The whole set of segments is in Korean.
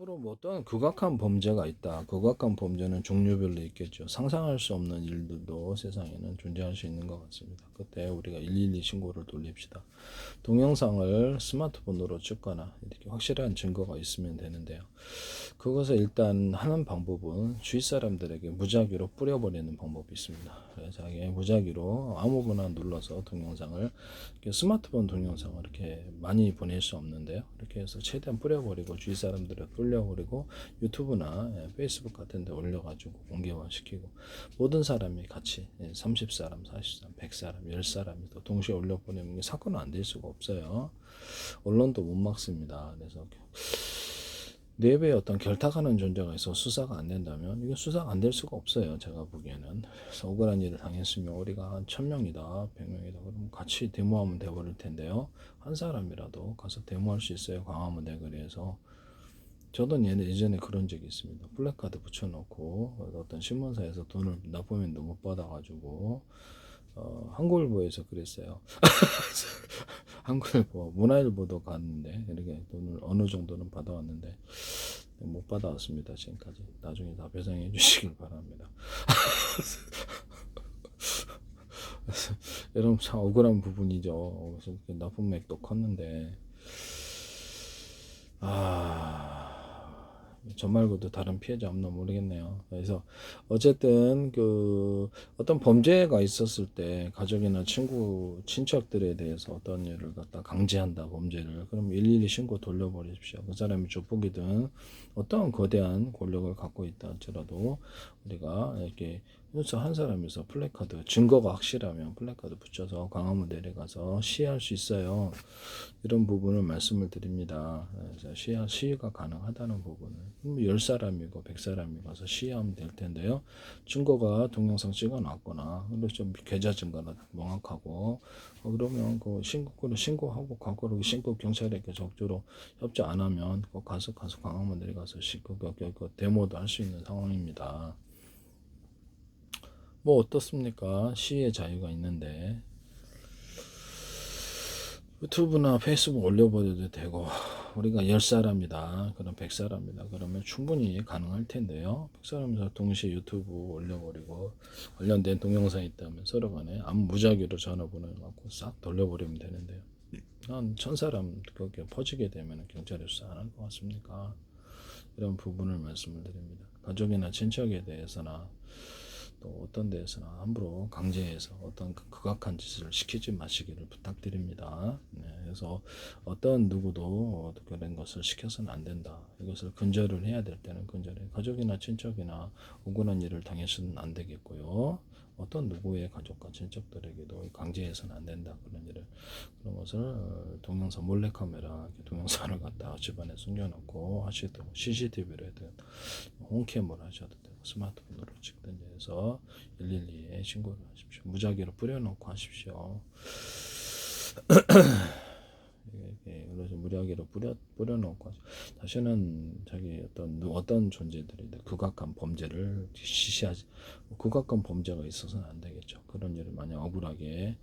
앞으로 뭐 어떤 극악한 범죄가 있다. 극악한 범죄는 종류별로 있겠죠. 상상할 수 없는 일들도 세상에는 존재할 수 있는 것 같습니다. 그때 우리가 112 신고를 돌립시다. 동영상을 스마트폰으로 찍거나 이렇게 확실한 증거가 있으면 되는데요. 그것을 일단 하는 방법은 주위 사람들에게 무작위로 뿌려버리는 방법이 있습니다. 그래서 무작위로 아무거나 눌러서 동영상을 스마트폰 동영상을 이렇게 많이 보낼 수 없는데요. 이렇게 해서 최대한 뿌려버리고 주위 사람들을 뿌려버리고 유튜브나 페이스북 같은 데 올려가지고 공개화시키고 모든 사람이 같이 30사람, 40사람, 100사람, 10사람이 또 동시에 올려보내면 사건은 안 될 수가 없어요. 언론도 못 막습니다. 그래서 내부에 어떤 결탁하는 존재가 있어 수사가 안 된다면 이거 수사가 안 될 수가 없어요. 제가 보기에는. 그래서 억울한 일을 당했으면 우리가 한 1000명이다 100명이다 그러면 같이 데모하면 돼버릴 텐데요. 한 사람이라도 가서 데모할 수 있어요. 광화문 대거리에서. 저도 예전에 그런 적이 있습니다. 플래카드 붙여놓고 어떤 신문사에서 돈을 납부면도 못 받아가지고 한국일보에서 그랬어요. 한국일보, 문화일보도 갔는데 이렇게 돈을 어느 정도는 받아왔는데 못 받아왔습니다. 지금까지. 나중에 다 배상해 주시길 바랍니다. 여러분 참 억울한 부분이죠. 그래서 납품액도 컸는데 저 말고도 다른 피해자 없나 모르겠네요. 그래서 어쨌든 어떤 범죄가 있었을 때 가족이나 친구, 친척들에 대해서 어떤 일을 갖다 강제한다 범죄를 그럼 112 신고 돌려버리십시오. 그 사람이 조폭이든 어떤 거대한 권력을 갖고 있다 할지라도 우리가 이렇게 그래서 한 사람에서 플래카드 증거가 확실하면 플래카드 붙여서 광화문 내려가서 시위할 수 있어요. 이런 부분을 말씀을 드립니다. 그래서 시위가 가능하다는 부분을 10사람이고 100사람이 가서 시위하면 될 텐데요. 증거가 동영상 찍어놨거나 좀 계좌 증거가 명확하고 그러면 신고하고 과거로 신고 경찰에게 적극적으로 협조 안 하면 가서 광화문 내려가서 데모도 할 수 있는 상황입니다. 뭐 어떻습니까? 시위의 자유가 있는데 유튜브나 페이스북 올려버려도 되고 우리가 10사람이다 그럼 100사람이다 그러면 충분히 가능할 텐데요. 100사람에서 동시에 유튜브 올려버리고 관련된 동영상이 있다면 서로 간에 아무 무작위로 전화번호 갖고 싹 돌려버리면 되는데요. 한 1000사람 그렇게 퍼지게 되면 경찰이 수사 안 할 것 같습니까? 이런 부분을 말씀을 드립니다. 가족이나 친척에 대해서나 또 어떤 데에서나 함부로 강제해서 어떤 극악한 짓을 시키지 마시기를 부탁드립니다. 네, 그래서 어떤 누구도 그런 것을 시켜서는 안 된다. 이것을 근절을 해야 될 때는 근절해. 가족이나 친척이나 억울한 일을 당해서는 안 되겠고요. 어떤 누구의 가족과 친척들에게도 강제해서는 안 된다. 그런 것을 동영상 몰래카메라 동영상을 갖다 집안에 숨겨놓고 하시도 CCTV로 해도 홈캠으로 하셔도 되고 스마트폰으로 찍든지 해서 112에 신고를 하십시오. 무작위로 뿌려놓고 하십시오. 그래서 무작위로 뿌려놓고 다시는 자기 어떤 존재들이 극악한 범죄를 시시하지 극악한 범죄가 있어서는 안 되겠죠. 그런 일을 만약 억울하게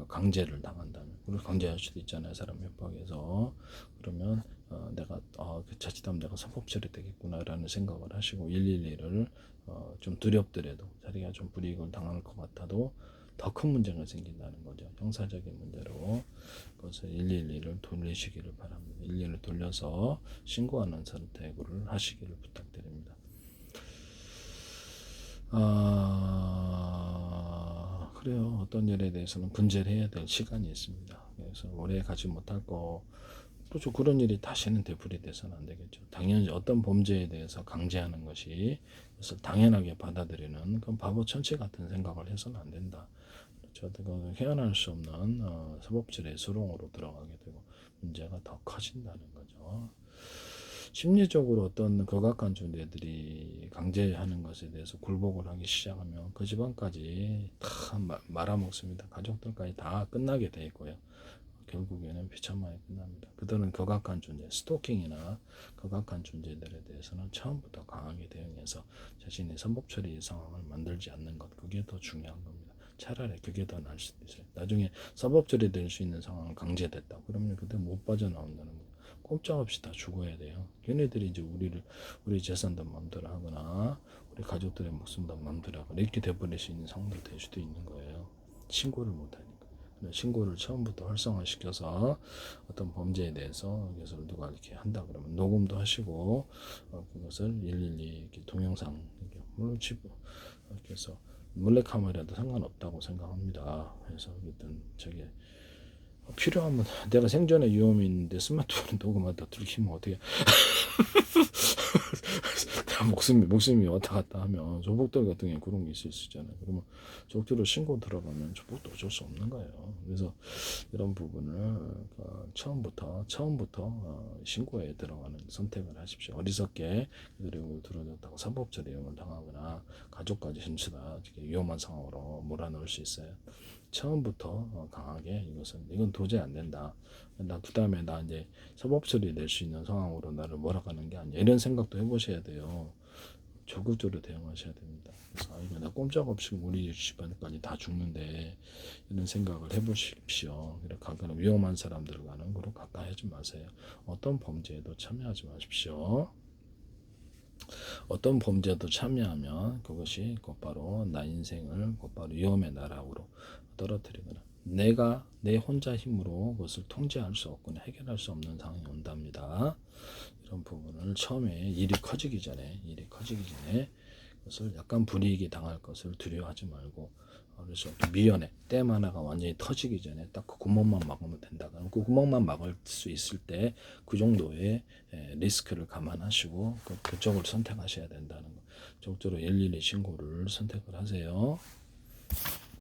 강제를 당한다면 그걸 강제할 수도 있잖아요. 사람 협박해서 그러면 내가 자칫하면 내가 사법 처리되겠구나라는 생각을 하시고 112를 좀 두렵더라도 자기가 좀 불이익을 당할 것 같아도 더 큰 문제가 생긴다는 거죠. 형사적인 문제로 그것을 112를 돌리시기를 바랍니다. 112를 돌려서 신고하는 선택을 하시기를 부탁드립니다. 그래요. 어떤 일에 대해서는 근절을 해야 될 시간이 있습니다. 그래서 오래 가지 못할 거 그렇죠. 그런 일이 다시는 되풀이돼서는 안 되겠죠. 당연히 어떤 범죄에 대해서 강제하는 것이 그것을 당연하게 받아들이는 그런 바보 천치 같은 생각을 해서는 안 된다. 그렇죠. 헤어날 수 없는 사법질의 수렁으로 들어가게 되고 문제가 더 커진다는 거죠. 심리적으로 어떤 극악한 존재들이 강제하는 것에 대해서 굴복을 하기 시작하면 그 집안까지 다 말아먹습니다. 가족들까지 다 끝나게 돼 있고요. 결국에는 비참하게 끝납니다. 그들은 극악한 존재, 스토킹이나 극악한 존재들에 대해서는 처음부터 강하게 대응해서 자신의 선법 처리 상황을 만들지 않는 것, 그게 더 중요한 겁니다. 차라리 그게 더 나을 수도 있어요. 나중에 선법 처리될 수 있는 상황을 강제됐다. 그러면 그때 못 빠져나온다는 거예요. 꼼짝없이 다 죽어야 돼요. 걔네들이 이제 우리 재산도 마음대로 하거나 우리 가족들의 목숨도 마음대로 하거나 이렇게 돼버릴 수 있는 상황도 될 수도 있는 거예요. 신고를 못하니까. 신고를 처음부터 활성화시켜서 어떤 범죄에 대해서 이것을 누가 이렇게 한다 그러면 녹음도 하시고 그것을 112 이렇게 동영상 이렇게 물론 이렇게 해서 몰래카메라도 상관없다고 생각합니다. 그래서 일단 저게 필요하면 내가 생존의 위험이 있는데 스마트폰 녹음하다 들키면 어떻게 목숨이 왔다 갔다 하면 조폭들 같은 경우 그런 게 있을 수 있잖아요. 그러면 적대로 신고 들어가면 조폭도 어쩔 수 없는 거예요. 그래서 이런 부분을 처음부터 신고에 들어가는 선택을 하십시오. 어리석게 그들이 들어줬다고 사법 처리형을 당하거나 가족까지 신고다 위험한 상황으로 몰아넣을 수 있어요. 처음부터 강하게 이건 도저히 안 된다. 그 다음에 나 이제 사법 처리 낼 수 있는 상황으로 나를 몰아가는 게 아니야. 이런 생각도 해보셔야 돼요. 적극적으로 대응하셔야 됩니다. 그래서 이거 나 꼼짝없이 우리 집안까지 다 죽는데 이런 생각을 해보십시오. 가끔 위험한 사람들과는 그로 가까이 하지 마세요. 어떤 범죄에도 참여하지 마십시오. 어떤 범죄도 참여하면 그것이 곧바로 나 인생을 곧바로 위험의 나락으로 떨어뜨리거나 내가 내 혼자 힘으로 그것을 통제할 수 없거나 해결할 수 없는 상황이 온답니다. 이런 부분을 처음에 일이 커지기 전에 그것을 약간 불이익이 당할 것을 두려워하지 말고 그래서 미연에 댐 하나가 완전히 터지기 전에 딱 그 구멍만 막으면 된다. 그럼 그 구멍만 막을 수 있을 때 그 정도의 리스크를 감안하시고 그쪽을 선택하셔야 된다는 거. 적극적으로 112 신고를 선택을 하세요.